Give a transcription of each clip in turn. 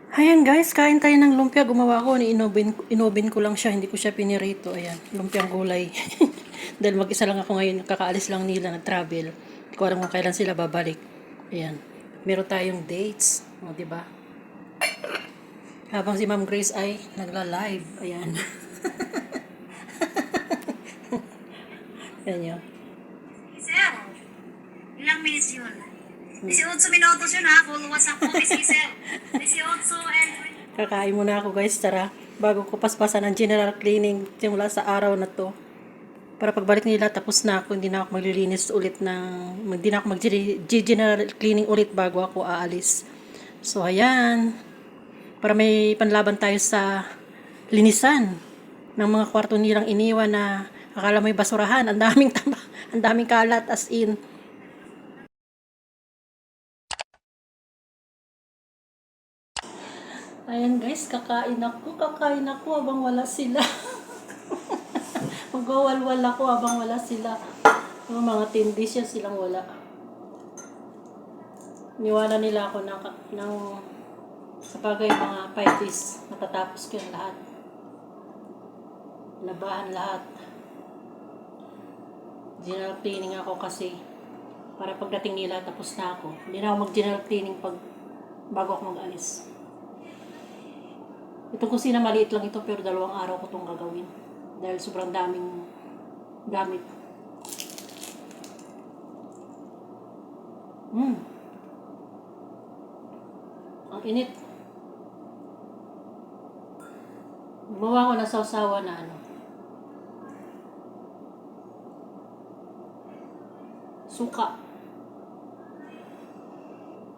Ayan guys, kain tayo ng lumpia. Gumawa ko, inobin ko lang siya, hindi ko siya pinirito. Ayan, lumpiang gulay. Dahil mag-isa lang ako ngayon, kakaalis lang nila na travel. Hindi ko alam kung kailan sila babalik. Ayan, meron tayong dates. O, diba? Habang si Ma'am Grace ay nagla-live. Ayan. Ayan yun. Sir, ilang minutes yun? 18 minutos yun ha, full WhatsApp ko, Sir. 18 and Kakain muna ako guys, tara. Bago ko paspasan ang general cleaning simula sa araw na to. Para pagbalik nila, tapos na ako. Hindi na ako maglilinis ulit hindi na ako mag-general cleaning ulit bago ako aalis. So, ayan. Para may panlaban tayo sa linisan ng mga kwarto nilang iniwan na akala may basurahan. Ang daming tama, ang daming kalat as in. Ayan guys, kakain ako habang wala sila. Magwawalwal ako habang wala sila. Yung mga tindis yan silang wala. Niwala nila ako ng sa bagay mga 5 days. Matatapos ko yung lahat. Labahan lahat. General cleaning ako kasi para pagdating nila tapos na ako. Hindi na ako mag-general cleaning bago ako mag-alis. Itong kusina maliit lang ito pero 2 araw ko itong gagawin. Dahil sobrang daming gamit. Ang init. Gumawa ko ng sausawa na suka.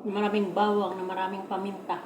Na maraming bawang, na maraming paminta.